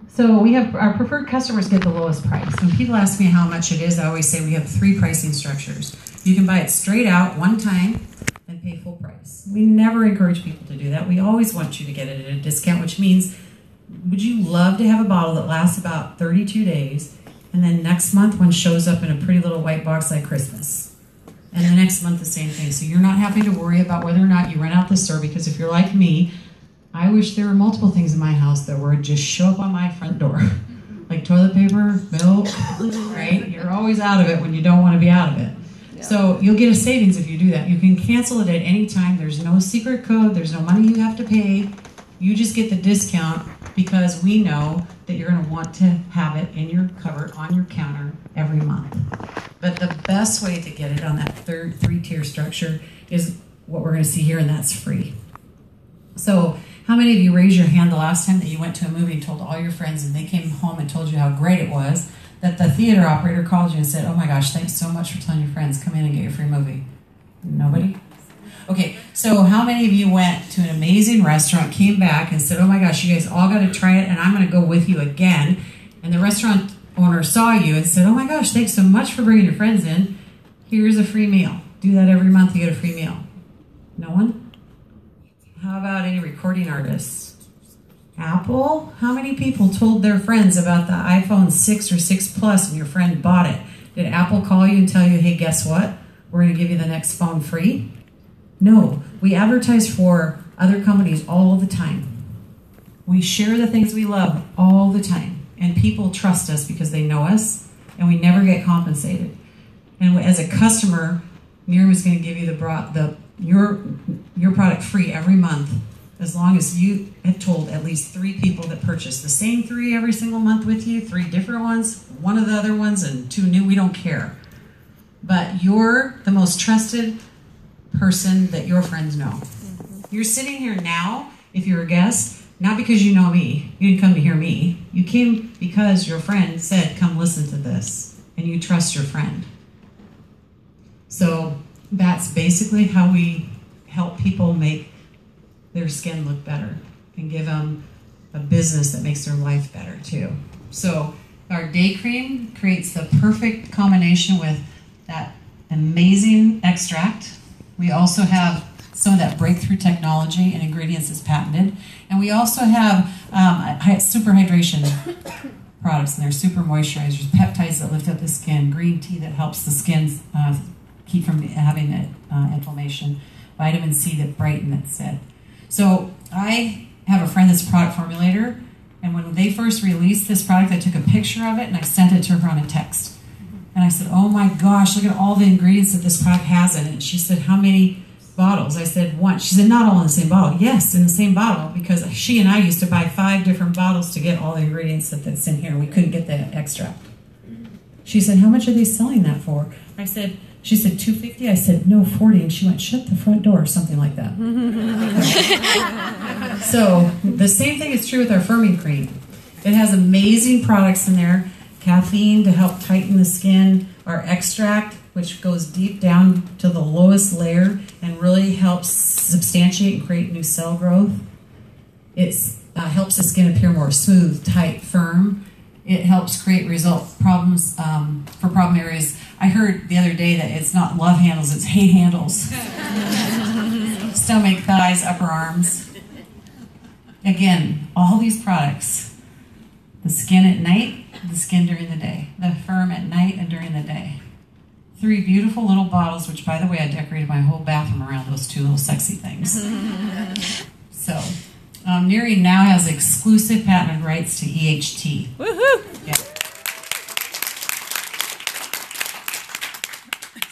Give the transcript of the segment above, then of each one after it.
So we have our preferred customers get the lowest price. When people ask me how much it is, I always say we have 3 pricing structures. You can buy it straight out one time and pay full price. We never encourage people to do that. We always want you to get it at a discount, which means, would you love to have a bottle that lasts about 32 days and then next month one shows up in a pretty little white box like Christmas? And the next month the same thing. So you're not having to worry about whether or not you run out the store, because if you're like me, I wish there were multiple things in my house that would just show up on my front door. Like toilet paper, milk, right? You're always out of it when you don't want to be out of it. Yeah. So you'll get a savings if you do that. You can cancel it at any time. There's no secret code. There's no money you have to pay. You just get the discount because we know that you're going to want to have it in your cupboard on your counter every month. But the best way to get it on that third 3-tier structure is what we're going to see here, and that's free. So how many of you raised your hand the last time that you went to a movie and told all your friends, and they came home and told you how great it was, that the theater operator called you and said, oh my gosh, thanks so much for telling your friends, come in and get your free movie? Nobody? Okay, so how many of you went to an amazing restaurant, came back and said, oh my gosh, you guys all got to try it and I'm going to go with you again, and the restaurant owner saw you and said, oh my gosh, thanks so much for bringing your friends in, here's a free meal. Do that every month, you get a free meal. No one? How about any recording artists? Apple? How many people told their friends about the iPhone 6 or 6 Plus and your friend bought it? Did Apple call you and tell you, hey, guess what? We're going to give you the next phone free? No. We advertise for other companies all the time. We share the things we love all the time. And people trust us because they know us, and we never get compensated. And as a customer, Miriam is going to give you your product free every month, as long as you have told at least 3 people that purchase the same 3 every single month with you, 3 different ones, 1 of the other ones, and 2 new. We don't care. But you're the most trusted person that your friends know. You're sitting here now, if you're a guest, not because you know me. You didn't come to hear me. You came because your friend said, come listen to this, and you trust your friend. So that's basically how we help people make their skin look better and give them a business that makes their life better too. So our day cream creates the perfect combination with that amazing extract. We also have some of that breakthrough technology and ingredients that's patented. And we also have super hydration products in there, super moisturizers, peptides that lift up the skin, green tea that helps the skin keep from having inflammation, vitamin C that brightens it. So I have a friend that's a product formulator, and when they first released this product, I took a picture of it and I sent it to her on a text. And I said, oh my gosh, look at all the ingredients that this product has in it. And she said, how many bottles? I said, 1. She said, not all in the same bottle. Yes, in the same bottle, because she and I used to buy 5 different bottles to get all the ingredients that's in here. We couldn't get the extract. She said, how much are they selling that for? She said, $2.50. I said, no, $40. And she went, shut the front door, or something like that. So the same thing is true with our firming cream. It has amazing products in there. Caffeine to help tighten the skin. Our extract, which goes deep down to the lowest layer and really helps substantiate and create new cell growth. It helps the skin appear more smooth, tight, firm. It helps create problems for problem areas. I heard the other day that it's not love handles, it's hate handles. Stomach, thighs, upper arms. Again, all these products. The skin at night, the skin during the day. The firm at night and during the day. 3 beautiful little bottles, which, by the way, I decorated my whole bathroom around those 2 little sexy things. So, Neri now has exclusive patent rights to EHT. Woohoo! Yeah.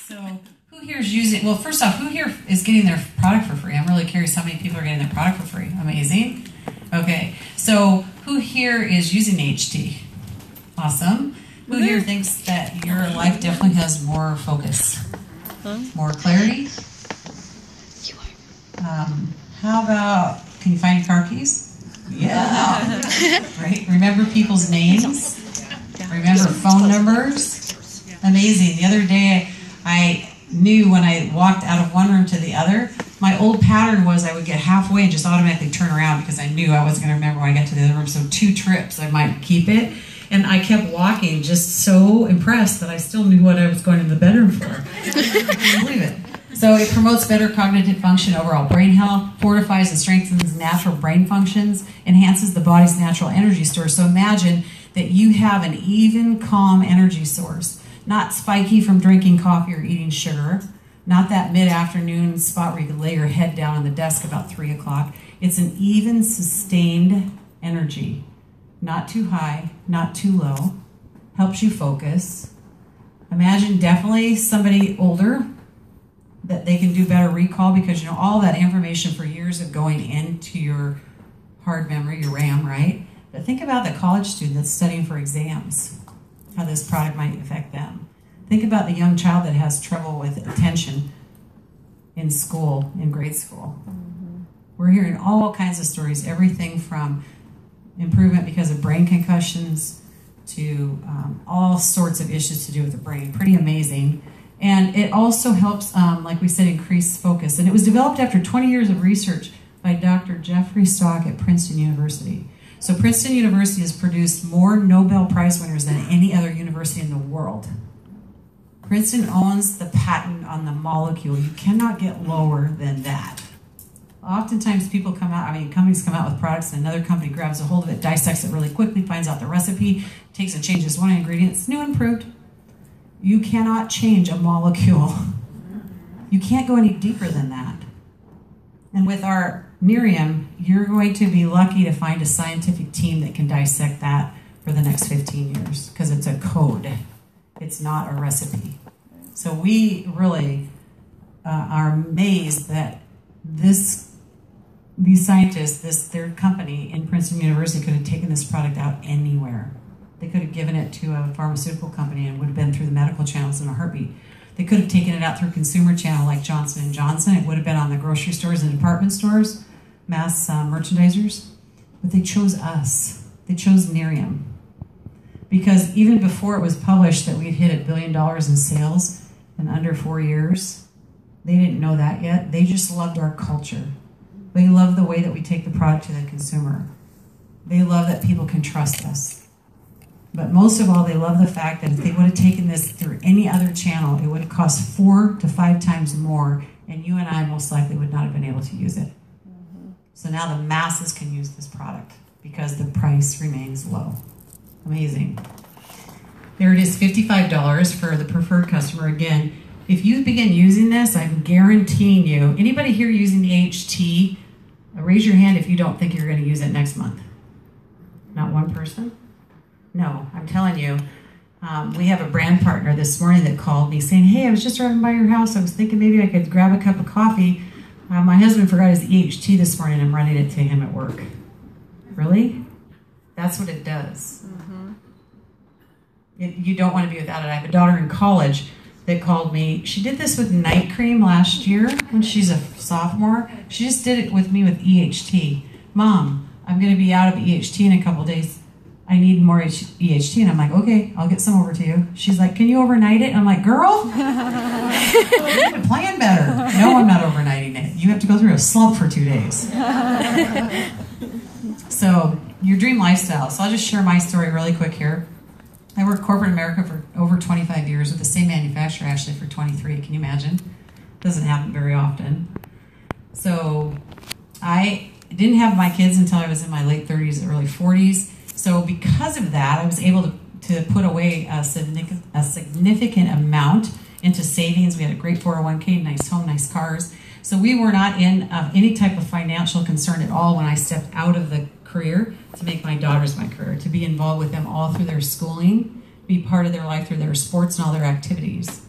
So, who here is using, well, first off, who here is getting their product for free? I'm really curious how many people are getting their product for free. Amazing. Okay, so who here is using EHT? Awesome. Who here thinks that your life definitely has more focus? More clarity? How about, can you find your car keys? Yeah. Right? Remember people's names? Remember phone numbers? Amazing. The other day I knew when I walked out of one room to the other, my old pattern was I would get halfway and just automatically turn around because I knew I wasn't going to remember when I got to the other room. So 2 trips, I might keep it. And I kept walking, just so impressed that I still knew what I was going to the bedroom for. I couldn't believe it. So it promotes better cognitive function, overall brain health, fortifies and strengthens natural brain functions, enhances the body's natural energy source. So imagine that you have an even, calm energy source, not spiky from drinking coffee or eating sugar, not that mid-afternoon spot where you can lay your head down on the desk about 3 o'clock. It's an even, sustained energy. Not too high, not too low. Helps you focus. Imagine definitely somebody older that they can do better recall because you know all that information for years of going into your hard memory, your RAM, right? But think about the college student that's studying for exams, how this product might affect them. Think about the young child that has trouble with attention in school, in grade school. Mm-hmm. We're hearing all kinds of stories, everything from improvement because of brain concussions to all sorts of issues to do with the brain. Pretty amazing. And it also helps, like we said, increase focus. And it was developed after 20 years of research by Dr. Jeffrey Stock at Princeton University. So Princeton University has produced more Nobel Prize winners than any other university in the world. Princeton owns the patent on the molecule. You cannot get lower than that. Oftentimes people come out, companies come out with products and another company grabs a hold of it, dissects it really quickly, finds out the recipe, takes and changes one ingredient. It's new and improved. You cannot change a molecule. You can't go any deeper than that. And with our Nerium, you're going to be lucky to find a scientific team that can dissect that for the next 15 years because it's a code. It's not a recipe. So we really are amazed that these scientists, their company in Princeton University could have taken this product out anywhere. They could have given it to a pharmaceutical company and would have been through the medical channels in a heartbeat. They could have taken it out through consumer channel like Johnson & Johnson. It would have been on the grocery stores and department stores, mass merchandisers. But they chose us. They chose Nerium. Because even before it was published that we'd hit $1 billion in sales in under 4 years, they didn't know that yet. They just loved our culture. They love the way that we take the product to the consumer. They love that people can trust us. But most of all, they love the fact that if they would have taken this through any other channel, it would have cost 4 to 5 times more, and you and I most likely would not have been able to use it. Mm-hmm. So now the masses can use this product because the price remains low. Amazing. There it is, $55 for the preferred customer. Again, if you begin using this, I'm guaranteeing you, anybody here using the HT, raise your hand if you don't think you're going to use it next month. Not one person? No, I'm telling you. We have a brand partner this morning that called me saying, hey, I was just driving by your house. I was thinking maybe I could grab a cup of coffee. My husband forgot his EHT this morning. I'm running it to him at work. Really? That's what it does. Mm-hmm. You don't want to be without it. I have a daughter in college that called me. She did this with night cream last year when she's a sophomore. She just did it with me with EHT. Mom, I'm going to be out of EHT in a couple of days. I need more EHT. And I'm like, okay, I'll get some over to you. She's like, can you overnight it? And I'm like, girl, you need to plan better. No, I'm not overnighting it. You have to go through a slump for 2 days. So your dream lifestyle. So I'll just share my story really quick here. I worked corporate America for over 25 years with the same manufacturer actually for 23. Can you imagine? Doesn't happen very often. So I didn't have my kids until I was in my late 30s, early 40s. So because of that, I was able to put away a significant amount into savings. We had a great 401k, nice home, nice cars. So we were not in any type of financial concern at all when I stepped out of the career to make my daughters my career, to be involved with them all through their schooling, be part of their life through their sports and all their activities.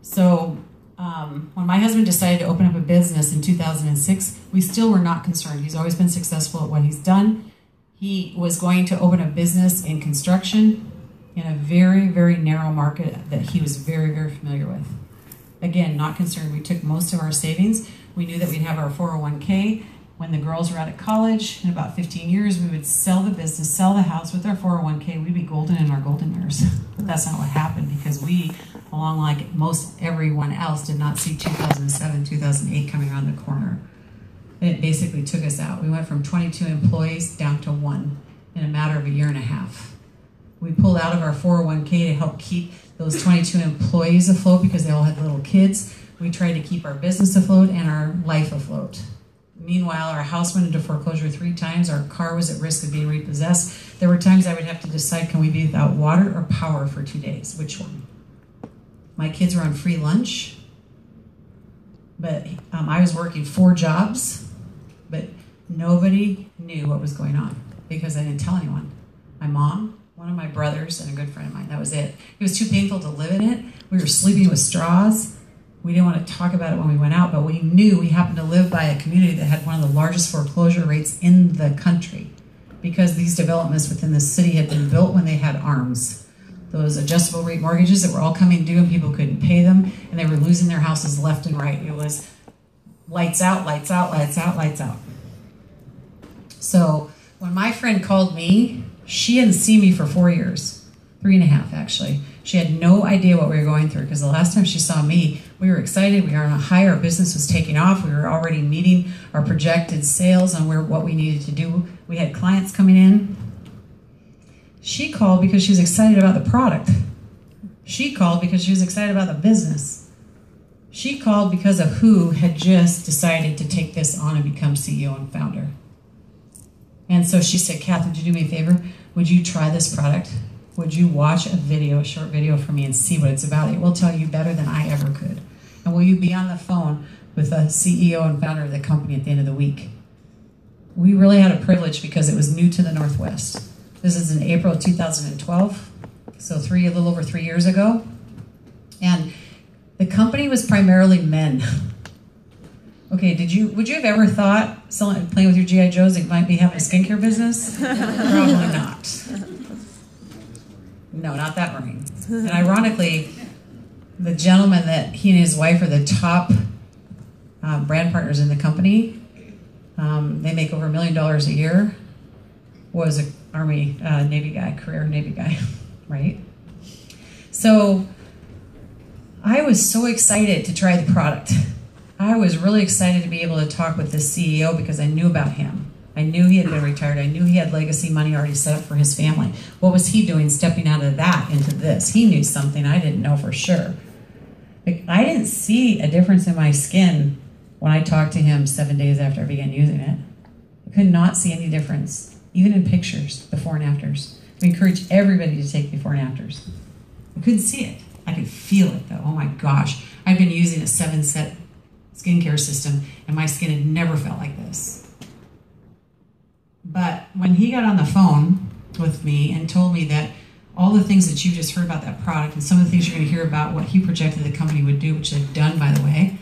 So when my husband decided to open up a business in 2006, we still were not concerned. He's always been successful at what he's done. He was going to open a business in construction in a very, very narrow market that he was very, very familiar with. Again, not concerned. We took most of our savings. We knew that we'd have our 401k, when the girls were out of college, in about 15 years, we would sell the business, sell the house with our 401k. We'd be golden in our golden years. But that's not what happened, because we, along like most everyone else, did not see 2007, 2008 coming around the corner. And it basically took us out. We went from 22 employees down to 1 in a matter of a year and a half. We pulled out of our 401k to help keep those 22 employees afloat because they all had little kids. We tried to keep our business afloat and our life afloat. Meanwhile, our house went into foreclosure 3 times. Our car was at risk of being repossessed. There were times I would have to decide, can we be without water or power for 2 days? Which one? My kids were on free lunch, but I was working 4 jobs, but nobody knew what was going on because I didn't tell anyone. My mom, one of my brothers, and a good friend of mine, that was it. It was too painful to live in it. We were sleeping with straws. We didn't want to talk about it when we went out, but we knew we happened to live by a community that had one of the largest foreclosure rates in the country because these developments within the city had been built when they had ARMs. Those adjustable rate mortgages that were all coming due and people couldn't pay them, and they were losing their houses left and right. It was lights out, lights out, lights out, lights out. So when my friend called me, she hadn't seen me for 4 years, 3.5 actually. She had no idea what we were going through because the last time she saw me, we were excited. We were on a high. Our business was taking off. We were already meeting our projected sales on what we needed to do. We had clients coming in. She called because she was excited about the product. She called because she was excited about the business. She called because of who had just decided to take this on and become CEO and founder. And so she said, Kath, would you do me a favor? Would you try this product? Would you watch a short video for me and see what it's about? It will tell you better than I ever could. And will you be on the phone with the CEO and founder of the company at the end of the week? We really had a privilege because it was new to the Northwest. This is in April of 2012, so a little over 3 years ago. And the company was primarily men. Okay, would you have ever thought playing with your G.I. Joes that might be having a skincare business? Probably not. No, not that Marine. And ironically, the gentleman that he and his wife are the top brand partners in the company, they make over $1 million a year, was an Army, Navy guy, career Navy guy, right? So I was so excited to try the product. I was really excited to be able to talk with this CEO because I knew about him. I knew he had been retired. I knew he had legacy money already set up for his family. What was he doing stepping out of that into this? He knew something I didn't know for sure. Like, I didn't see a difference in my skin when I talked to him 7 days after I began using it. I could not see any difference, even in pictures, before and afters. We encourage everybody to take before and afters. I couldn't see it. I could feel it though. Oh my gosh. I've been using a 7-step skincare system and my skin had never felt like this. But when he got on the phone with me and told me that all the things that you just heard about that product and some of the things you're going to hear about what he projected the company would do, which they've done, by the way,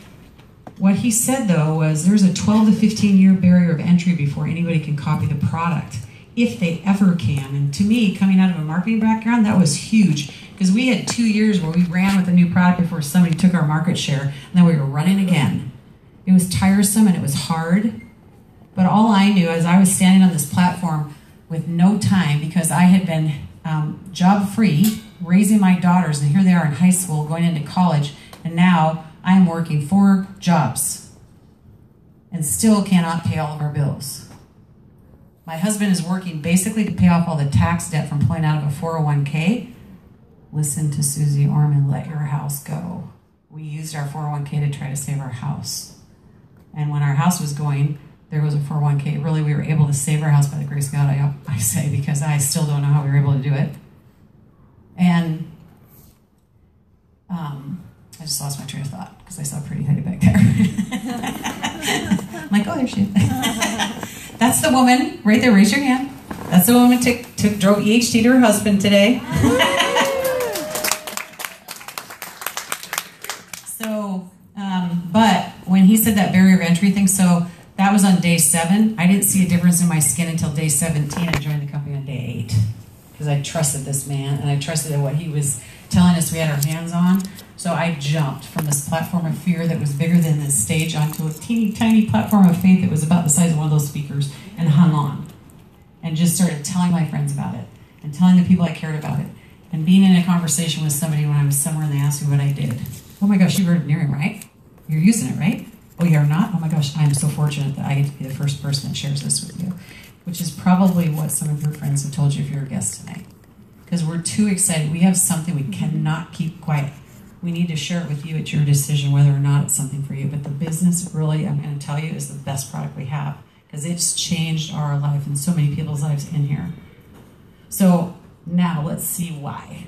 what he said, though, was there's a 12 to 15-year barrier of entry before anybody can copy the product, if they ever can. And to me, coming out of a marketing background, that was huge because we had 2 years where we ran with a new product before somebody took our market share, and then we were running again. It was tiresome and it was hard. But all I knew is I was standing on this platform with no time because I had been job-free, raising my daughters, and here they are in high school, going into college, and now I am working 4 jobs and still cannot pay all of our bills. My husband is working basically to pay off all the tax debt from pulling out of a 401k. Listen to Susie Orman, let your house go. We used our 401k to try to save our house. And when our house was going, there was a 401k. Really, we were able to save our house by the grace of God, I say, because I still don't know how we were able to do it. And I just lost my train of thought because I saw Pretty Heidi back there. I'm like, oh, there she is. That's the woman right there. Raise your hand. That's the woman who drove EHT to her husband today. So, but when he said that barrier of entry thing, so that was on day 7. I didn't see a difference in my skin until day 17. I joined the company on day 8 because I trusted this man and I trusted that what he was telling us we had our hands on. So I jumped from this platform of fear that was bigger than this stage onto a teeny tiny platform of faith that was about the size of one of those speakers, and hung on. And just started telling my friends about it, and telling the people I cared about it, and being in a conversation with somebody when I was somewhere and they asked me what I did. Oh my gosh, you heard of Nearing, right? You're using it, right? Oh, you're not? Oh my gosh, I'm so fortunate that I get to be the first person that shares this with you, which is probably what some of your friends have told you if you're a guest tonight. Because we're too excited. We have something we cannot keep quiet. We need to share it with you. It's your decision whether or not it's something for you. But the business, really, I'm going to tell you, is the best product we have, because it's changed our life and so many people's lives in here. So now let's see why.